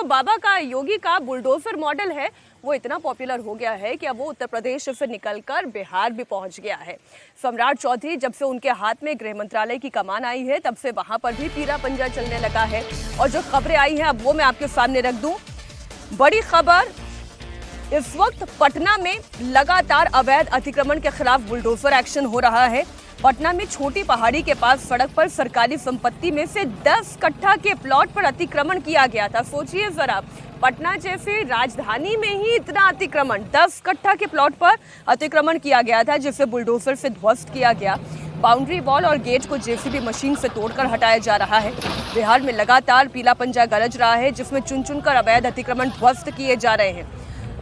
जो बाबा का योगी का बुलडोजर मॉडल है वो इतना पॉपुलर हो गया है कि अब वो उत्तर प्रदेश से निकलकर बिहार भी पहुंच गया है। सम्राट चौधरी जब से उनके हाथ में गृह मंत्रालय की कमान आई है तब से वहां पर भी पीला पंजा चलने लगा है। और जो खबरें आई हैं अब वो मैं आपके सामने रख दूं। बड़ी खबर, इस वक्त पटना में लगातार अवैध अतिक्रमण के खिलाफ बुलडोजर एक्शन हो रहा है। पटना में छोटी पहाड़ी के पास सड़क पर सरकारी संपत्ति में से 10 कट्ठा के प्लॉट पर अतिक्रमण किया गया था। सोचिए जरा, पटना जैसे राजधानी में ही इतना अतिक्रमण, 10 कट्ठा के प्लॉट पर अतिक्रमण किया गया था जिसे बुलडोजर से ध्वस्त किया गया। बाउंड्री वॉल और गेट को जेसीबी मशीन से तोड़कर हटाया जा रहा है। बिहार में लगातार पीला पंजा गरज रहा है जिसमें चुन चुनकर अवैध अतिक्रमण ध्वस्त किए जा रहे हैं।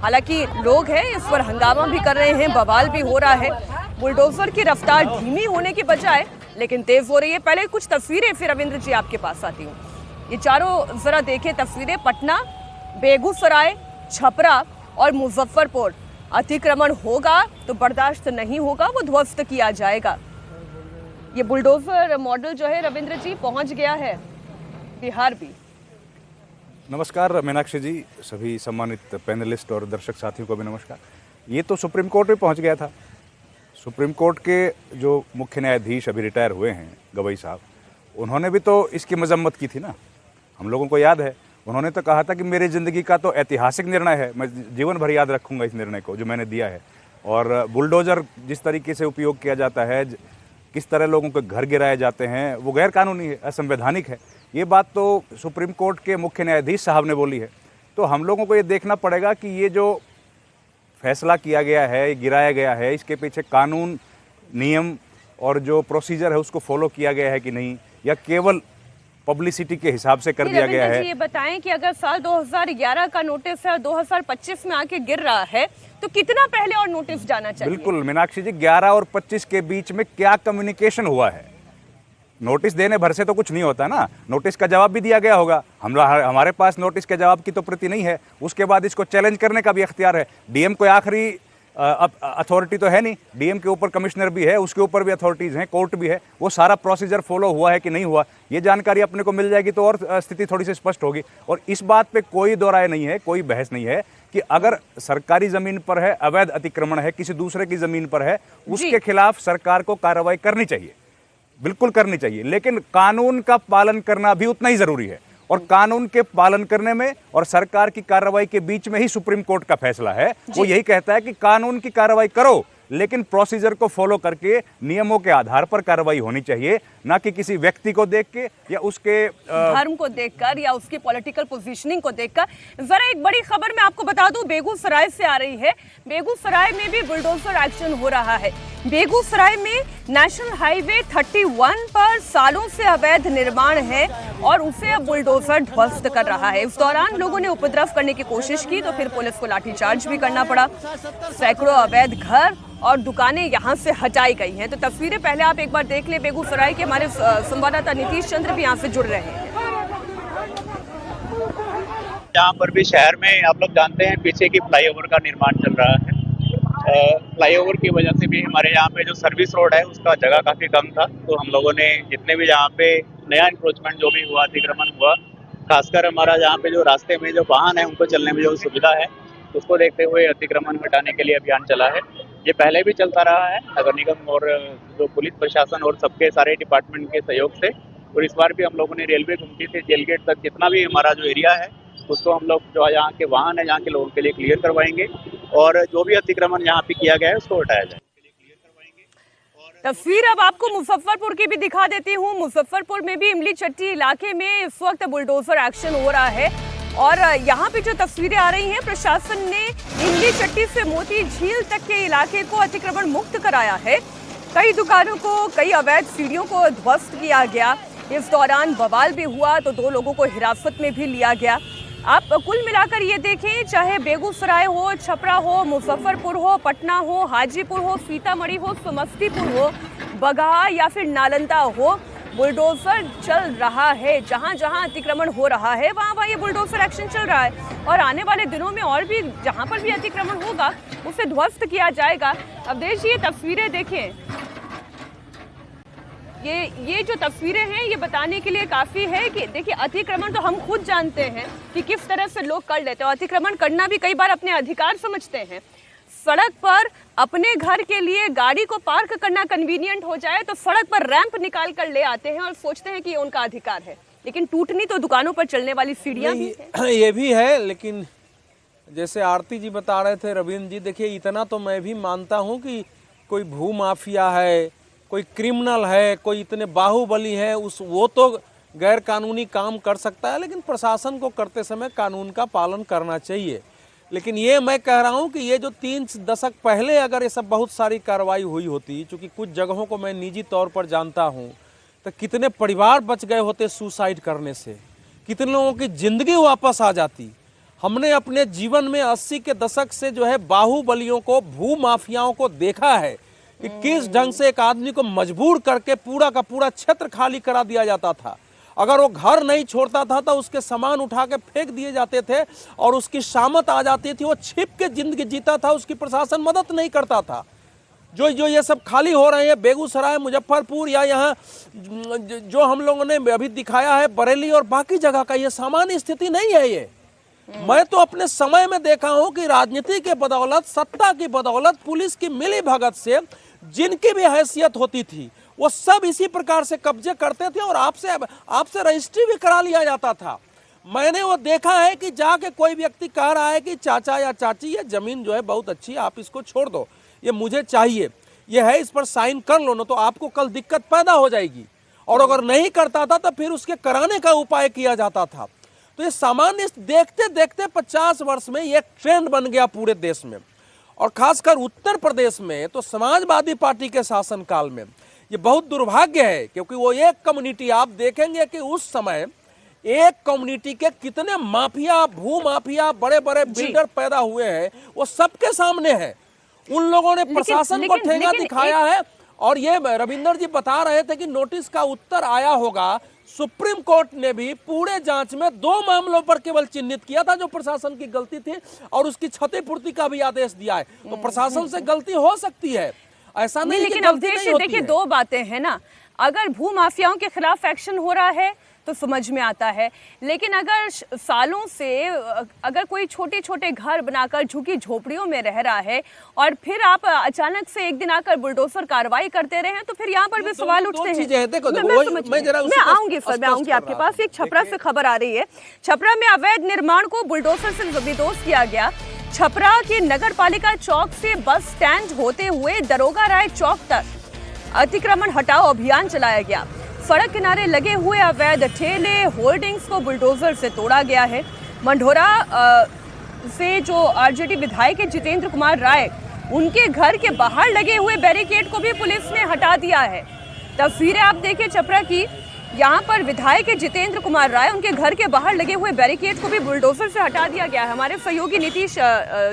हालांकि लोग हैं इस पर हंगामा भी कर रहे हैं, बवाल भी हो रहा है। बुलडोजर की रफ्तार धीमी होने की बजाय लेकिन तेज हो रही है। पहले कुछ तस्वीरें, फिर रविंद्र जी आपके पास आती हूँ। ये चारों जरा देखें तस्वीरें, पटना, बेगूसराय, छपरा और मुजफ्फरपुर। अतिक्रमण होगा तो बर्दाश्त नहीं होगा, वो ध्वस्त किया जाएगा। ये बुलडोजर मॉडल जो है रविंद्र जी पहुंच गया है बिहार भी। नमस्कार मीनाक्षी जी, सभी सम्मानित पैनलिस्ट और दर्शक साथियों को भी नमस्कार। ये तो सुप्रीम कोर्ट में पहुंच गया था। सुप्रीम कोर्ट के जो मुख्य न्यायाधीश अभी रिटायर हुए हैं, गवई साहब, उन्होंने भी तो इसकी मजम्मत की थी ना। हम लोगों को याद है, उन्होंने तो कहा था कि मेरी ज़िंदगी का तो ऐतिहासिक निर्णय है, मैं जीवन भर याद रखूंगा इस निर्णय को जो मैंने दिया है। और बुलडोज़र जिस तरीके से उपयोग किया जाता है, किस तरह लोगों के घर गिराए जाते हैं, वो गैर कानूनी है, असंवैधानिक है। ये बात तो सुप्रीम कोर्ट के मुख्य न्यायाधीश साहब ने बोली है। तो हम लोगों को ये देखना पड़ेगा कि ये जो फैसला किया गया है, गिराया गया है, इसके पीछे कानून, नियम और जो प्रोसीजर है उसको फॉलो किया गया है कि नहीं, या केवल पब्लिसिटी के हिसाब से कर दिया गया है। ये बताएं कि अगर साल 2011 का नोटिस है और 2025 में आके गिर रहा है तो कितना पहले और नोटिस जाना चाहिए? बिल्कुल मीनाक्षी जी, 11 और 25 के बीच में क्या कम्युनिकेशन हुआ है? नोटिस देने भर से तो कुछ नहीं होता ना, नोटिस का जवाब भी दिया गया होगा। हमारे पास नोटिस के जवाब की तो प्रति नहीं है। उसके बाद इसको चैलेंज करने का भी अख्तियार है। डीएम कोई आखिरी अथॉरिटी तो है नहीं, डीएम के ऊपर कमिश्नर भी है, उसके ऊपर भी अथॉरिटीज़ हैं, कोर्ट भी है। वो सारा प्रोसीजर फॉलो हुआ है कि नहीं हुआ, ये जानकारी अपने को मिल जाएगी तो और स्थिति थोड़ी सी स्पष्ट होगी। और इस बात पे कोई दो राय नहीं है, कोई बहस नहीं है कि अगर सरकारी ज़मीन पर है, अवैध अतिक्रमण है, किसी दूसरे की ज़मीन पर है, उसके खिलाफ सरकार को कार्रवाई करनी चाहिए, बिल्कुल करनी चाहिए। लेकिन कानून का पालन करना भी उतना ही ज़रूरी है। और कानून के पालन करने में और सरकार की कार्रवाई के बीच में ही सुप्रीम कोर्ट का फैसला है। वो यही कहता है कि कानून की कार्रवाई करो, लेकिन प्रोसीजर को फॉलो करके नियमों के आधार पर कार्रवाई होनी चाहिए, ना कि किसी व्यक्ति को देख के या उसके धर्म को देखकर या उसकी पॉलिटिकल पोजीशनिंग को देखकर। जरा एक बड़ी खबर मैं आपको बता दूं, बेगूसराय से आ रही है। बेगूसराय में भी बुलडोजर एक्शन हो रहा है। बेगूसराय में नेशनल हाईवे 31 पर सालों से अवैध निर्माण है और उसे अब बुलडोजर ध्वस्त कर रहा है। इस दौरान लोगों ने उपद्रव करने की कोशिश की तो फिर पुलिस को लाठीचार्ज भी करना पड़ा। सैकड़ों अवैध घर और दुकानें यहां से हटाई गई हैं। तो तस्वीरें पहले आप एक बार देख ले बेगूसराय के। हमारे संवाददाता नीतीश चंद्र भी यहां से जुड़ रहे हैं। यहाँ पर भी शहर में आप लोग जानते हैं पीछे की फ्लाईओवर का निर्माण चल रहा है। फ्लाईओवर की वजह से भी हमारे यहाँ पे जो सर्विस रोड है उसका जगह काफी कम था। तो हम लोगों ने जितने भी यहाँ पे नया इंक्रोचमेंट जो भी हुआ, अतिक्रमण हुआ, खासकर हमारा यहाँ पे जो रास्ते में जो वाहन है उनको चलने में जो सुविधा है उसको देखते हुए अतिक्रमण हटाने के लिए अभियान चला है। ये पहले भी चलता रहा है नगर निगम और जो पुलिस प्रशासन और सबके सारे डिपार्टमेंट के सहयोग से। और इस बार भी हम लोगों ने रेलवे गुमटी से जेल गेट तक जितना भी हमारा जो एरिया है उसको हम लोग जो यहाँ के वाहन है यहाँ के लोगों के लिए क्लियर करवाएंगे और जो भी अतिक्रमण यहाँ पे किया गया है उसको हटाया जाए। तस्वीर अब आपको मुजफ्फरपुर की भी दिखा देती हूँ। मुजफ्फरपुर में भी इमली चट्टी इलाके में इस वक्त बुलडोजर एक्शन हो रहा है और यहाँ पे जो तस्वीरें आ रही हैं, प्रशासन ने इमली चट्टी से मोती झील तक के इलाके को अतिक्रमण मुक्त कराया है। कई दुकानों को, कई अवैध सीढ़ियों को ध्वस्त किया गया। इस दौरान बवाल भी हुआ तो 2 लोगों को हिरासत में भी लिया गया। आप कुल मिलाकर ये देखें, चाहे बेगूसराय हो, छपरा हो, मुजफ्फरपुर हो, पटना हो, हाजीपुर हो, सीतामढ़ी हो, समस्तीपुर हो, बगहा या फिर नालंदा हो, बुलडोजर चल रहा है। जहां जहां अतिक्रमण हो रहा है वहां ये बुलडोजर एक्शन चल रहा है और आने वाले दिनों में और भी जहां पर भी अतिक्रमण होगा उसे ध्वस्त किया जाएगा। अब देखिए तस्वीरें देखें, ये जो तस्वीरें हैं ये बताने के लिए काफी है कि देखिए अतिक्रमण तो हम खुद जानते हैं कि किस तरह से लोग कर लेते हैं। अतिक्रमण करना भी कई बार अपने अधिकार समझते हैं। सड़क पर अपने घर के लिए गाड़ी को पार्क करना कन्वीनियंट हो जाए तो सड़क पर रैंप निकाल कर ले आते हैं और सोचते हैं कि ये उनका अधिकार है। लेकिन टूटनी तो दुकानों पर चलने वाली सीढ़ियां भी हैं। ये भी है, लेकिन जैसे आरती जी बता रहे थे, रविंद्र जी, देखिए इतना तो मैं भी मानता हूँ कि कोई भू माफिया है, कोई क्रिमिनल है, कोई इतने बाहुबली है, वो तो गैर कानूनी काम कर सकता है, लेकिन प्रशासन को करते समय कानून का पालन करना चाहिए। लेकिन ये मैं कह रहा हूँ कि ये जो 3 दशक पहले अगर ये सब बहुत सारी कार्रवाई हुई होती, क्योंकि कुछ जगहों को मैं निजी तौर पर जानता हूँ, तो कितने परिवार बच गए होते सुसाइड करने से, कितने लोगों की जिंदगी वापस आ जाती। हमने अपने जीवन में 80 के दशक से जो है बाहुबलियों को, भू माफियाओं को देखा है कि किस ढंग से एक आदमी को मजबूर करके पूरा का पूरा क्षेत्र खाली करा दिया जाता था। अगर वो घर नहीं छोड़ता था तो उसके सामान उठा के फेंक दिए जाते थे और उसकी शामत आ जाती थी, वो छिप के जिंदगी जीता था, उसकी प्रशासन मदद नहीं करता था। जो ये सब खाली हो रहे हैं बेगूसराय, मुजफ्फरपुर या यहाँ जो हम लोगों ने अभी दिखाया है बरेली और बाकी जगह का, ये सामान्य स्थिति नहीं है। ये मैं तो अपने समय में देखा हूं कि राजनीति के बदौलत, सत्ता की बदौलत, पुलिस की मिली भगत से जिनकी भी हैसियत होती थी वो सब इसी प्रकार से कब्जे करते थे और आपसे रजिस्ट्री भी करा लिया जाता था। मैंने वो देखा है कि जाके कोई व्यक्ति कह रहा है कि चाचा या चाची ये जमीन जो है बहुत अच्छी है, आप इसको छोड़ दो, ये मुझे चाहिए, ये है, इस पर साइन कर लो, ना तो आपको कल दिक्कत पैदा हो जाएगी। और अगर नहीं करता था तो फिर उसके कराने का उपाय किया जाता था। तो ये सामान्य देखते देखते 50 वर्ष में ये ट्रेंड बन गया पूरे देश में, और खासकर उत्तर प्रदेश में तो समाजवादी पार्टी के शासनकाल में ये बहुत दुर्भाग्य है। क्योंकि वो एक कम्युनिटी, आप देखेंगे कि उस समय एक कम्युनिटी के कितने माफिया, भू माफिया, बड़े बड़े बिल्डर पैदा हुए हैं, वो सबके सामने है। उन लोगों ने प्रशासन को ठेंगा दिखाया है। और ये रविंदर जी बता रहे थे कि नोटिस का उत्तर आया होगा। सुप्रीम कोर्ट ने भी पूरे जांच में 2 मामलों पर केवल चिन्हित किया था जो प्रशासन की गलती थी, और उसकी क्षतिपूर्ति का भी आदेश दिया है। तो प्रशासन से गलती हो सकती है, ऐसा नहीं, लेकिन अवधेश देखिए 2 बातें हैं ना। अगर भू माफियाओं के खिलाफ एक्शन हो रहा है तो समझ में आता है, लेकिन अगर सालों से अगर कोई छोटे छोटे घर बनाकर झुकी झोपड़ियों में रह रहा है और फिर आप अचानक से एक दिन आकर बुलडोजर कार्रवाई करते रहे हैं, तो फिर यहाँ पर भी सवाल उठते हैं। मैं आऊंगी आपके पास। एक छपरा से खबर आ रही है। छपरा में अवैध निर्माण को बुलडोजर से जबरदस्त किया गया। छपरा के नगर पालिका चौक से बस स्टैंड होते हुए दरोगा राय चौक तक अतिक्रमण हटाओ अभियान चलाया गया। सड़क किनारे लगे हुए अवैध ठेले, होर्डिंग्स को बुलडोजर से तोड़ा गया है। मंढोरा से जो आरजेडी विधायक जितेंद्र कुमार राय, उनके घर के बाहर लगे हुए बैरिकेड को भी पुलिस ने हटा दिया है। तस्वीरें आप देखिए छपरा की, यहाँ पर विधायक जितेंद्र कुमार राय, उनके घर के बाहर लगे हुए बैरिकेड को भी बुलडोजर से हटा दिया गया है। हमारे सहयोगी नीतीश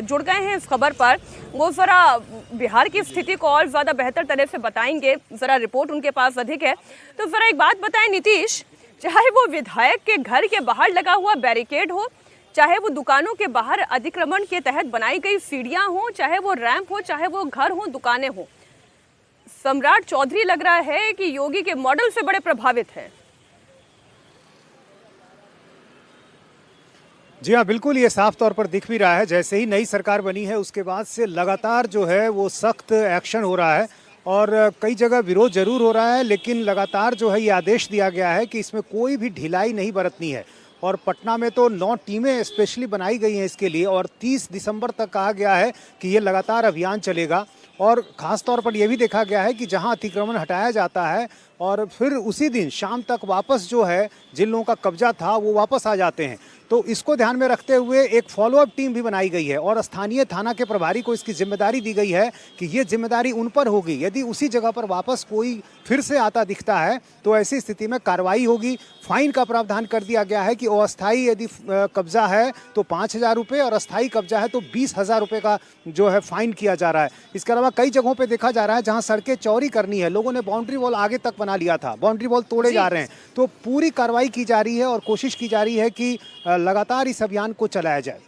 जुड़ गए हैं इस खबर पर, वो जरा बिहार की स्थिति को और ज्यादा बेहतर तरह से बताएंगे, जरा रिपोर्ट उनके पास अधिक है। तो जरा एक बात बताएं नीतीश, चाहे वो विधायक के घर के बाहर लगा हुआ बैरिकेड हो, चाहे वो दुकानों के बाहर अतिक्रमण के तहत बनाई गई सीढ़ियां हो, चाहे वो रैंप हो, चाहे वो घर हो, दुकानें हो, सम्राट चौधरी लग रहा है कि योगी के मॉडल से बड़े प्रभावित हैं। जी हाँ, बिल्कुल, ये साफ तौर पर दिख भी रहा है। जैसे ही नई सरकार बनी है उसके बाद से लगातार जो है वो सख्त एक्शन हो रहा है, और कई जगह विरोध जरूर हो रहा है, लेकिन लगातार जो है ये आदेश दिया गया है कि इसमें कोई भी ढिलाई नहीं बरतनी है। और पटना में तो 9 टीमें स्पेशली बनाई गई हैं इसके लिए, और 30 दिसंबर तक कहा गया है कि ये लगातार अभियान चलेगा। और ख़ास तौर पर यह भी देखा गया है कि जहां अतिक्रमण हटाया जाता है और फिर उसी दिन शाम तक वापस जो है जिन लोगों का कब्जा था वो वापस आ जाते हैं। तो इसको ध्यान में रखते हुए एक फॉलोअप टीम भी बनाई गई है, और स्थानीय थाना के प्रभारी को इसकी जिम्मेदारी दी गई है कि ये जिम्मेदारी उन पर होगी। यदि उसी जगह पर वापस कोई फिर से आता दिखता है तो ऐसी स्थिति में कार्रवाई होगी। फाइन का प्रावधान कर दिया गया है कि अस्थायी यदि कब्जा है तो 5,000 रुपये, और अस्थायी कब्जा है तो 20,000 रुपये का जो है फाइन किया जा रहा है। इसके अलावा कई जगहों पे देखा जा रहा है जहां सड़कें चौड़ी करनी है, लोगों ने बाउंड्री वॉल आगे तक बना लिया था, बाउंड्री वॉल तोड़े जा रहे हैं। तो पूरी कार्रवाई की जा रही है और कोशिश की जा रही है कि लगातार इस अभियान को चलाया जाए।